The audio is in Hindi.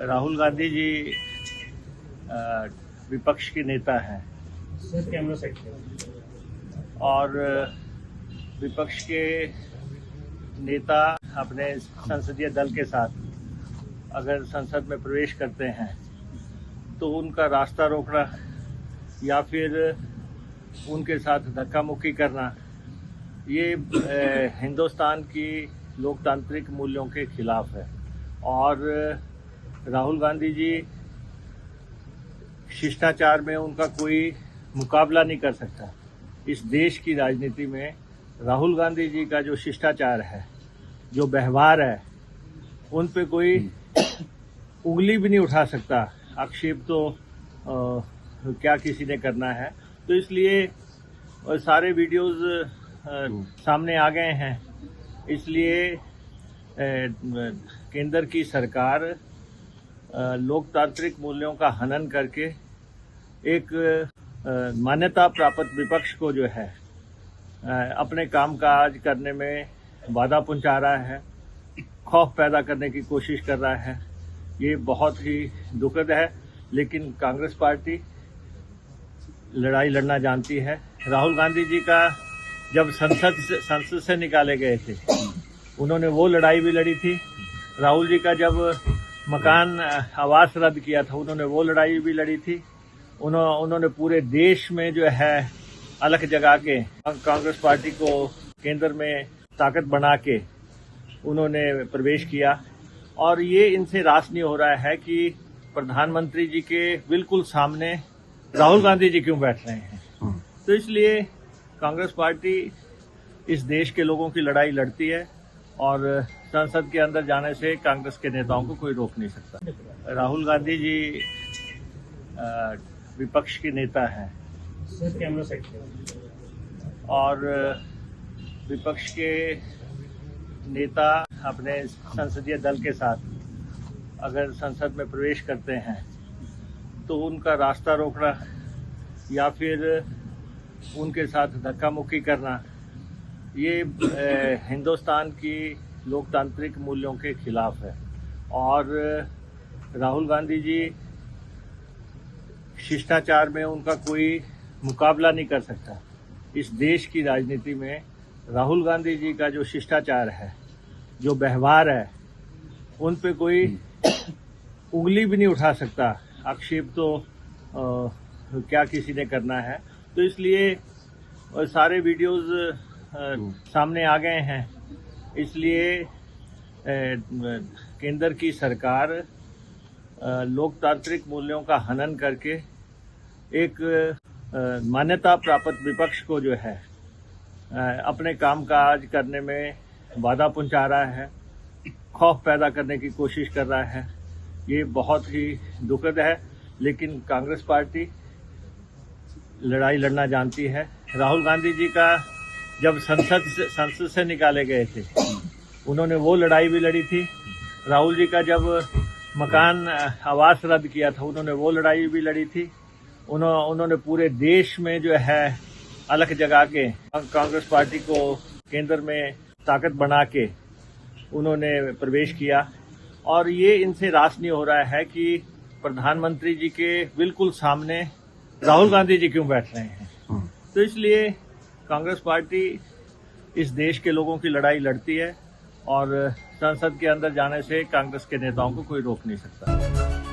राहुल गांधी जी विपक्ष के नेता हैं और विपक्ष के नेता अपने संसदीय दल के साथ अगर संसद में प्रवेश करते हैं तो उनका रास्ता रोकना या फिर उनके साथ धक्का मुक्की करना ये हिंदुस्तान की लोकतांत्रिक मूल्यों के खिलाफ है। और राहुल गांधी जी शिष्टाचार में उनका कोई मुकाबला नहीं कर सकता। इस देश की राजनीति में राहुल गांधी जी का जो शिष्टाचार है, जो व्यवहार है, उन पे कोई उंगली भी नहीं उठा सकता। आक्षेप तो क्या किसी ने करना है। तो इसलिए सारे वीडियोस सामने आ गए हैं। इसलिए केंद्र की सरकार लोकतांत्रिक मूल्यों का हनन करके एक मान्यता प्राप्त विपक्ष को जो है अपने कामकाज करने में बाधा पहुंचा रहा है, खौफ पैदा करने की कोशिश कर रहा है। ये बहुत ही दुखद है, लेकिन कांग्रेस पार्टी लड़ाई लड़ना जानती है। राहुल गांधी जी का जब संसद से निकाले गए थे, उन्होंने वो लड़ाई भी लड़ी थी। राहुल जी का जब मकान आवास रद्द किया था, उन्होंने वो लड़ाई भी लड़ी थी। उन्होंने पूरे देश में जो है अलग जगा के कांग्रेस पार्टी को केंद्र में ताकत बना के उन्होंने प्रवेश किया। और ये इनसे रास नहीं हो रहा है कि प्रधानमंत्री जी के बिल्कुल सामने राहुल गांधी जी क्यों बैठ रहे हैं। तो इसलिए कांग्रेस पार्टी इस देश के लोगों की लड़ाई लड़ती है और संसद के अंदर जाने से कांग्रेस के नेताओं को कोई रोक नहीं सकता। राहुल गांधी जी विपक्ष के नेता हैं और विपक्ष के नेता अपने संसदीय दल के साथ अगर संसद में प्रवेश करते हैं तो उनका रास्ता रोकना या फिर उनके साथ धक्का मुक्की करना ये हिंदुस्तान की लोकतांत्रिक मूल्यों के खिलाफ है। और राहुल गांधी जी शिष्टाचार में उनका कोई मुकाबला नहीं कर सकता। इस देश की राजनीति में राहुल गांधी जी का जो शिष्टाचार है, जो व्यवहार है, उन पे कोई उंगली भी नहीं उठा सकता। आक्षेप तो क्या किसी ने करना है। तो इसलिए सारे वीडियोस सामने आ गए हैं। इसलिए केंद्र की सरकार लोकतांत्रिक मूल्यों का हनन करके एक मान्यता प्राप्त विपक्ष को जो है अपने कामकाज करने में बाधा पहुंचा रहा है, खौफ पैदा करने की कोशिश कर रहा है। ये बहुत ही दुखद है, लेकिन कांग्रेस पार्टी लड़ाई लड़ना जानती है। राहुल गांधी जी का जब संसद से निकाले गए थे, उन्होंने वो लड़ाई भी लड़ी थी। राहुल जी का जब मकान आवास रद्द किया था, उन्होंने वो लड़ाई भी लड़ी थी। उन्होंने पूरे देश में जो है अलग जगा के कांग्रेस पार्टी को केंद्र में ताकत बना के उन्होंने प्रवेश किया। और ये इनसे रास नहीं हो रहा है कि प्रधानमंत्री जी के बिल्कुल सामने राहुल गांधी जी क्यों बैठ रहे हैं। तो इसलिए कांग्रेस पार्टी इस देश के लोगों की लड़ाई लड़ती है और संसद के अंदर जाने से कांग्रेस के नेताओं को कोई रोक नहीं सकता।